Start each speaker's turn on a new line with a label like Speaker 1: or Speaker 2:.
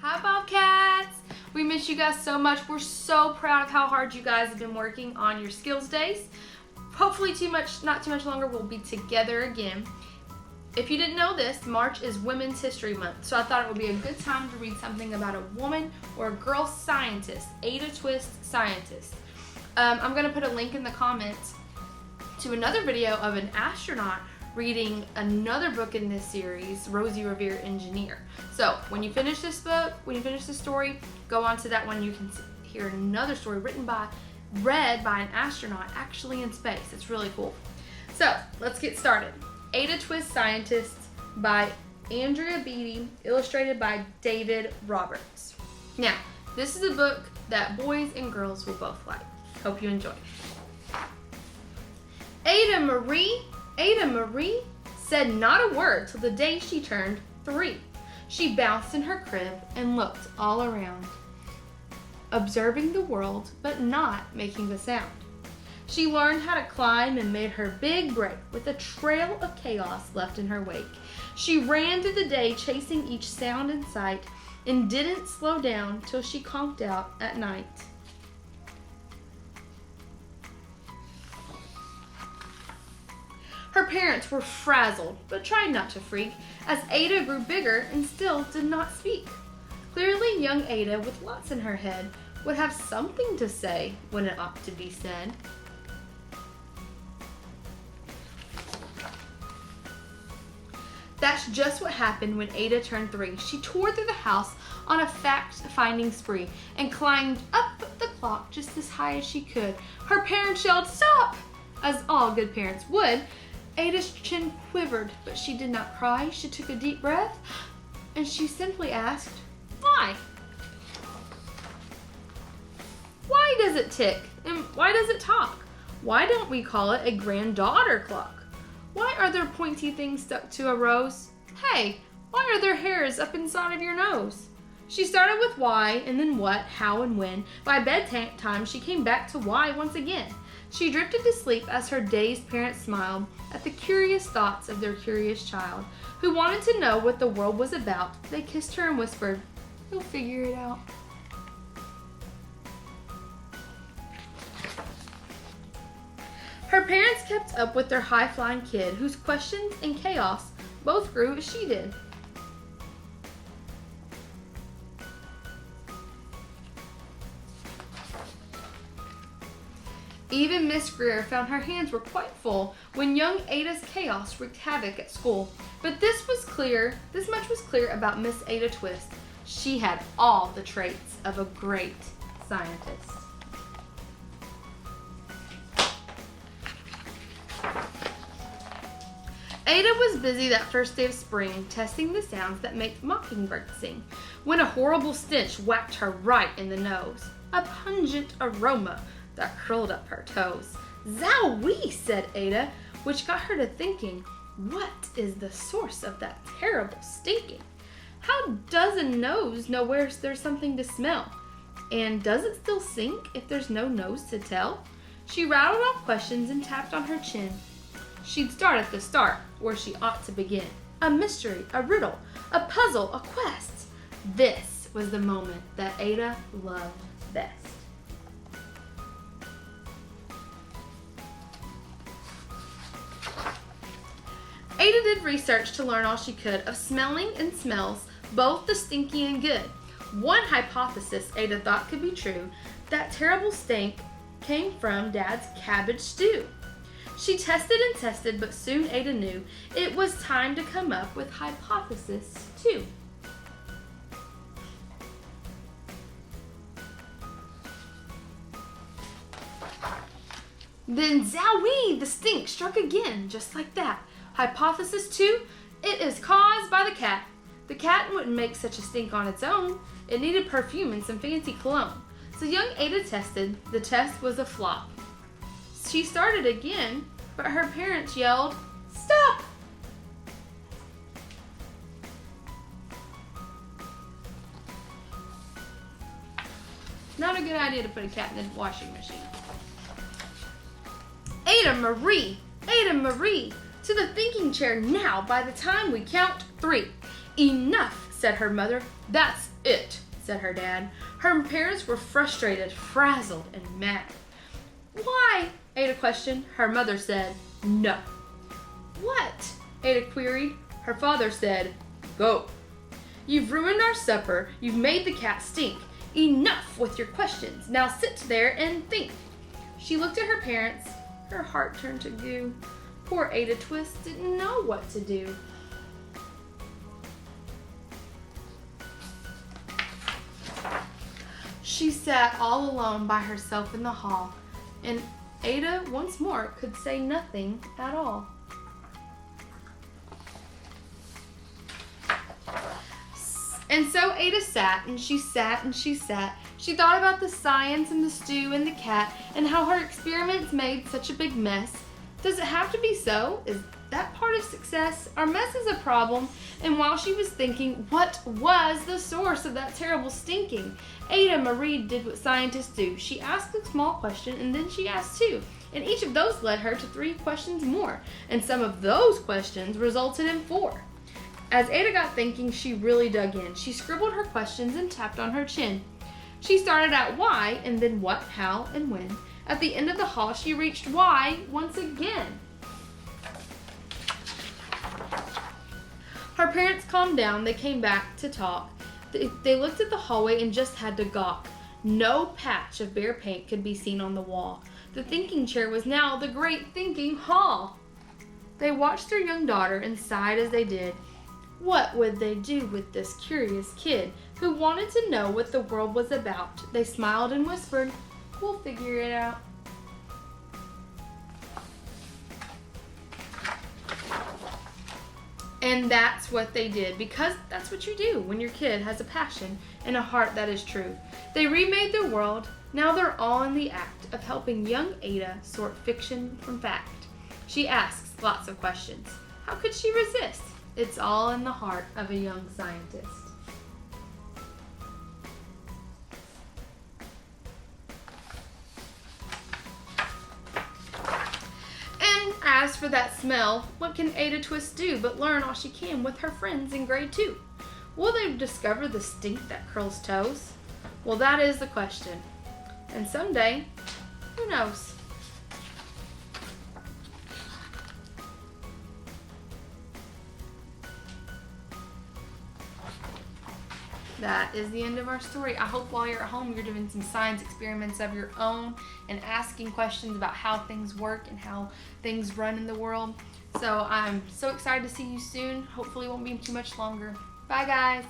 Speaker 1: Hi Bobcats! We miss you guys so much. We're so proud of how hard you guys have been working on your skills days. Hopefully not too much longer, we'll be together again. If you didn't know this, March is Women's History Month, so I thought it would be a good time to read something about a woman or a girl scientist, Ada Twist scientist. I'm going to put a link in the comments to another video of an astronaut reading another book in this series, Rosie Revere Engineer. So when you finish this book, when you finish the story, go on to that one. You can hear another story read by an astronaut actually in space. It's really cool. So let's get started. Ada Twist Scientist by Andrea Beatty, illustrated by David Roberts. Now, this is a book that boys and girls will both like. Hope you enjoy. Ada Marie said not a word till the day she turned 3. She bounced in her crib and looked all around, observing the world but not making a sound. She learned how to climb and made her big break with a trail of chaos left in her wake. She ran through the day chasing each sound in sight and didn't slow down till she conked out at night. Her parents were frazzled, but tried not to freak, as Ada grew bigger and still did not speak. Clearly, young Ada, with lots in her head, would have something to say when it ought to be said. That's just what happened when Ada turned 3. She tore through the house on a fact-finding spree and climbed up the clock just as high as she could. Her parents yelled, "Stop!" as all good parents would. Ada's chin quivered, but she did not cry. She took a deep breath, and she simply asked, "Why? Why does it tick? And why does it talk? Why don't we call it a granddaughter clock? Why are there pointy things stuck to a rose? Hey, why are there hairs up inside of your nose?" She started with why, and then what, how, and when. By bedtime, she came back to why once again. She drifted to sleep as her dazed parents smiled at the curious thoughts of their curious child, who wanted to know what the world was about. They kissed her and whispered, "You'll figure it out." Her parents kept up with their high-flying kid, whose questions and chaos both grew as she did. Even Miss Greer found her hands were quite full when young Ada's chaos wreaked havoc at school. But this much was clear about Miss Ada Twist. She had all the traits of a great scientist. Ada was busy that first day of spring testing the sounds that make mockingbirds sing when a horrible stench whacked her right in the nose. A pungent aroma that curled up her toes. "Zowie," said Ada, which got her to thinking, what is the source of that terrible stinking? How does a nose know where there's something to smell? And does it still stink if there's no nose to tell? She rattled off questions and tapped on her chin. She'd start at the start, where she ought to begin. A mystery, a riddle, a puzzle, a quest. This was the moment that Ada loved best. Ada did research to learn all she could of smelling and smells, both the stinky and good. One hypothesis Ada thought could be true, that terrible stink came from Dad's cabbage stew. She tested and tested, but soon Ada knew it was time to come up with hypothesis 2. Then zowie, the stink struck again, just like that. Hypothesis 2, it is caused by the cat. The cat wouldn't make such a stink on its own. It needed perfume and some fancy cologne. So young Ada tested. The test was a flop. She started again, but her parents yelled, "Stop!" Not a good idea to put a cat in the washing machine. Ada Marie, to the thinking chair now by the time we count 3. "Enough," said her mother. "That's it," said her dad. Her parents were frustrated, frazzled, and mad. "Why?" Ada questioned. Her mother said, "No." "What?" Ada queried. Her father said, "Go. You've ruined our supper. You've made the cat stink. Enough with your questions. Now sit there and think." She looked at her parents. Her heart turned to goo. Poor Ada Twist didn't know what to do. She sat all alone by herself in the hall, and Ada once more could say nothing at all. And so Ada sat, and she sat, and she sat. She thought about the science and the stew and the cat and how her experiments made such a big mess. Does it have to be so? Is that part of success? Our mess is a problem. And while she was thinking, what was the source of that terrible stinking? Ada Marie did what scientists do. She asked a small question, and then she asked two. And each of those led her to 3 questions more. And some of those questions resulted in 4. As Ada got thinking, she really dug in. She scribbled her questions and tapped on her chin. She started at why, and then what, how, and when. At the end of the hall, she reached why once again. Her parents calmed down. They came back to talk. They looked at the hallway and just had to gawk. No patch of bare paint could be seen on the wall. The thinking chair was now the great thinking hall. They watched their young daughter and sighed as they did. What would they do with this curious kid who wanted to know what the world was about? They smiled and whispered, "We'll figure it out." And that's what they did, because that's what you do when your kid has a passion and a heart that is true. They remade their world. Now they're all in the act of helping young Ada sort fiction from fact. She asks lots of questions. How could she resist? It's all in the heart of a young scientist. And as for that smell, what can Ada Twist do but learn all she can with her friends in grade 2? Will they discover the stink that curls toes? Well, that is the question. And someday, who knows? That is the end of our story. I hope while you're at home, you're doing some science experiments of your own and asking questions about how things work and how things run in the world. So I'm so excited to see you soon. Hopefully it won't be too much longer. Bye, guys.